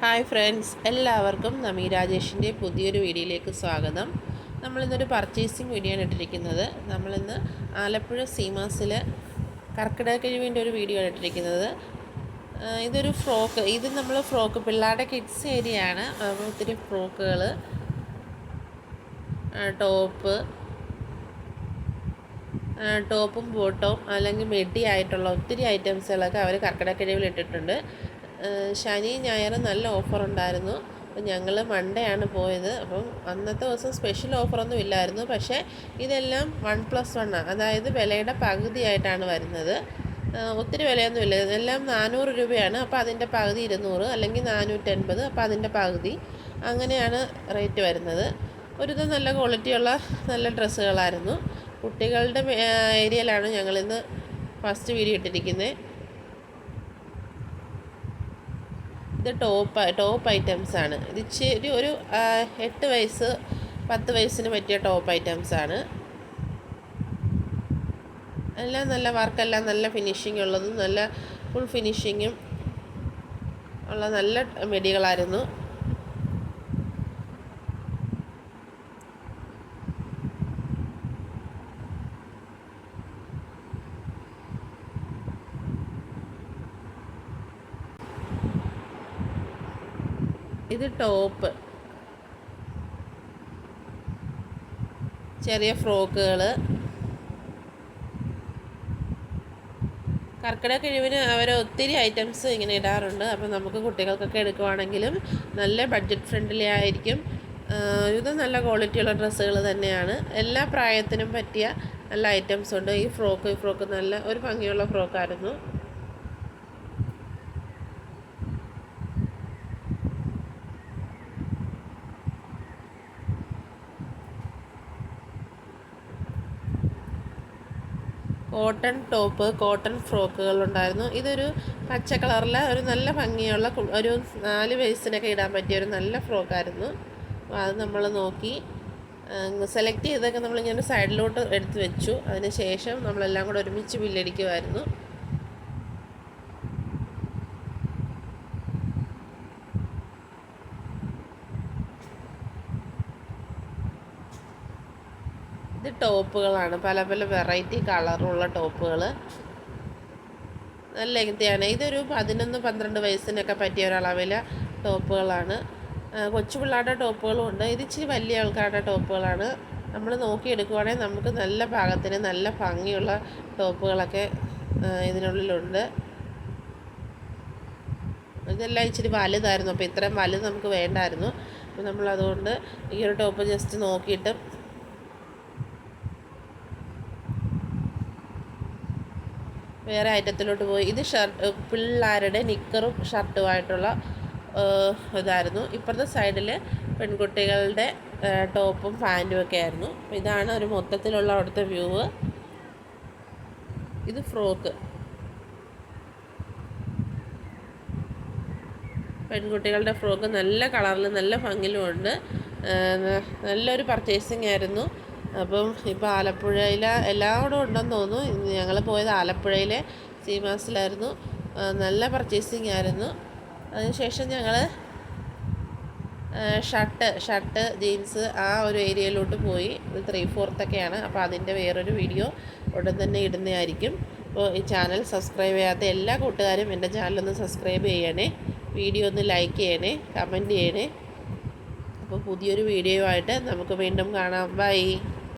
Hi friends, എല്ലാവർക്കും നമി രാജേഷിൻ്റെ പുതിയൊരു വീഡിയോയിലേക്ക് സ്വാഗതം. നമ്മളിന്നൊരു പർച്ചേസിങ് വീഡിയോ ആണ് ഇട്ടിരിക്കുന്നത്. നമ്മളിന്ന് ആലപ്പുഴ സീമാസിൽ കർക്കിടക കിഴിവിൻ്റെ ഒരു വീഡിയോ ആണ് ഇട്ടിരിക്കുന്നത്. ഇതൊരു ഫ്രോക്ക്, ഇത് നമ്മൾ ഫ്രോക്ക് പിള്ളേരുടെ കിഡ്സ് ഏരിയ ആണ്. ഒത്തിരി ഫ്രോക്കുകൾ, ടോപ്പും ബോട്ടവും അല്ലെങ്കിൽ മെഡി ആയിട്ടുള്ള ഒത്തിരി ഐറ്റംസുകളൊക്കെ അവർ കർക്കിടക കിഴിവിൽ ഇട്ടിട്ടുണ്ട്. ശനി ഞായറും നല്ല ഓഫർ ഉണ്ടായിരുന്നു. അപ്പം ഞങ്ങൾ മൺഡേ ആണ് പോയത്. അപ്പം അന്നത്തെ ദിവസം സ്പെഷ്യൽ ഓഫറൊന്നും ഇല്ലായിരുന്നു. പക്ഷേ ഇതെല്ലാം 1+1 അതായത് വിലയുടെ പകുതിയായിട്ടാണ് വരുന്നത്. ഒത്തിരി വിലയൊന്നുമില്ല. ഇതെല്ലാം 400 രൂപയാണ്. അപ്പോൾ അതിൻ്റെ പകുതി 200, അല്ലെങ്കിൽ 480, അപ്പോൾ അതിൻ്റെ പകുതി, അങ്ങനെയാണ് റേറ്റ് വരുന്നത്. ഒരുവിധം നല്ല ക്വാളിറ്റിയുള്ള നല്ല ഡ്രസ്സുകളായിരുന്നു. കുട്ടികളുടെ ഏരിയയിലാണ് ഞങ്ങളിന്ന് ഫസ്റ്റ് വീഡിയോ ഇട്ടിരിക്കുന്നത്. ഇത് ടോപ്പ് ഐറ്റംസാണ്. ഇത് ഇച്ചിരി ഒരു 8 വയസ്സ് 10 വയസ്സിന് പറ്റിയ ടോപ്പ് ഐറ്റംസാണ്. എല്ലാം നല്ല വർക്കെല്ലാം നല്ല ഫിനിഷിംഗ് ഉള്ളതും നല്ല ഫുൾ ഫിനിഷിങ്ങും ഉള്ള നല്ല മെഡികളായിരുന്നു. ഇത് ടോപ്പ്, ചെറിയ ഫ്രോക്കുകൾ. കർക്കിടക കിഴിവിന് അവർ ഒത്തിരി ഐറ്റംസ് ഇങ്ങനെ ഇടാറുണ്ട്. അപ്പം നമുക്ക് കുട്ടികൾക്കൊക്കെ എടുക്കുവാണെങ്കിലും നല്ല ബഡ്ജറ്റ് ഫ്രണ്ട്ലി ആയിരിക്കും. ഇത് നല്ല ക്വാളിറ്റിയുള്ള ഡ്രസ്സുകൾ തന്നെയാണ്. എല്ലാ പ്രായത്തിനും പറ്റിയ നല്ല ഐറ്റംസ് ഉണ്ട്. ഈ ഫ്രോക്ക് നല്ല ഒരു ഭംഗിയുള്ള ഫ്രോക്കായിരുന്നു. കോട്ടൺ ടോപ്പ്, കോട്ടൺ ഫ്രോക്കുകളുണ്ടായിരുന്നു. ഇതൊരു പച്ച കളറിൽ ഒരു നല്ല ഭംഗിയുള്ള ഒരു 4 വയസ്സിനൊക്കെ ഇടാൻ പറ്റിയ ഒരു നല്ല ഫ്രോക്കായിരുന്നു. അത് നമ്മൾ നോക്കി സെലക്ട് ചെയ്തൊക്കെ നമ്മളിങ്ങനെ സൈഡിലോട്ട് എടുത്ത് വെച്ചു. അതിന് ശേഷം നമ്മളെല്ലാം കൂടെ ഒരുമിച്ച് ബില്ലടിക്കുമായിരുന്നു. ഇത് ടോപ്പുകളാണ്, പല പല വെറൈറ്റി കളറുള്ള ടോപ്പുകൾ. നല്ല ലെങ്തിയാണ്. ഇതൊരു 11-12 വയസ്സിനൊക്കെ പറ്റിയ ഒരളവിലെ ടോപ്പുകളാണ്. കൊച്ചു പിള്ളേരുടെ ടോപ്പുകളും ഉണ്ട്. ഇത് ഇച്ചിരി വലിയ ആൾക്കാരുടെ ടോപ്പുകളാണ്. നമ്മൾ നോക്കിയെടുക്കുവാണെങ്കിൽ നമുക്ക് നല്ല പാകത്തിന് നല്ല ഭംഗിയുള്ള ടോപ്പുകളൊക്കെ ഇതിനുള്ളിലുണ്ട്. ഇതെല്ലാം ഇച്ചിരി വലുതായിരുന്നു. അപ്പോൾ ഇത്രയും വലുത് നമുക്ക് വേണ്ടായിരുന്നു. അപ്പോൾ നമ്മളതുകൊണ്ട് ഈ ഒരു ടോപ്പ് ജസ്റ്റ് നോക്കിയിട്ട് വേറെ ഐറ്റത്തിലോട്ട് പോയി. ഇത് പിള്ളേരുടെ നിക്കറും ഷർട്ടുമായിട്ടുള്ള ഇതായിരുന്നു. ഇപ്പുറത്തെ സൈഡിൽ പെൺകുട്ടികളുടെ ടോപ്പും പാൻറ്റും ഒക്കെ ആയിരുന്നു. അപ്പോൾ ഇതാണ് ഒരു മൊത്തത്തിലുള്ള അവിടുത്തെ വ്യൂ. ഇത് ഫ്രോക്ക്, പെൺകുട്ടികളുടെ ഫ്രോക്ക് നല്ല കളറിൽ നല്ല ഭംഗിയിലുമുണ്ട്. നല്ലൊരു പർച്ചേസിങ് ആയിരുന്നു. അപ്പം ഇപ്പോൾ ആലപ്പുഴയിൽ എല്ലായിടും ഉണ്ടെന്ന് തോന്നുന്നു. ഞങ്ങൾ പോയത് ആലപ്പുഴയിലെ സീമാസിലായിരുന്നു. നല്ല പർച്ചേസിങ് ആയിരുന്നു. അതിനുശേഷം ഞങ്ങൾ ഷർട്ട് ജീൻസ് ആ ഒരു ഏരിയയിലോട്ട് പോയി. ഇത് 3/4 അപ്പോൾ അതിൻ്റെ വേറൊരു വീഡിയോ ഉടൻ തന്നെ ഇടുന്നതായിരിക്കും. അപ്പോൾ ഈ ചാനൽ സബ്സ്ക്രൈബ് ചെയ്യാത്ത എല്ലാ കൂട്ടുകാരും എൻ്റെ ചാനലൊന്ന് സബ്സ്ക്രൈബ് ചെയ്യണേ, വീഡിയോ ഒന്ന് ലൈക്ക് ചെയ്യണേ, കമൻറ്റ് ചെയ്യണേ. അപ്പോൾ പുതിയൊരു വീഡിയോ ആയിട്ട് നമുക്ക് വീണ്ടും കാണാം. ബൈ.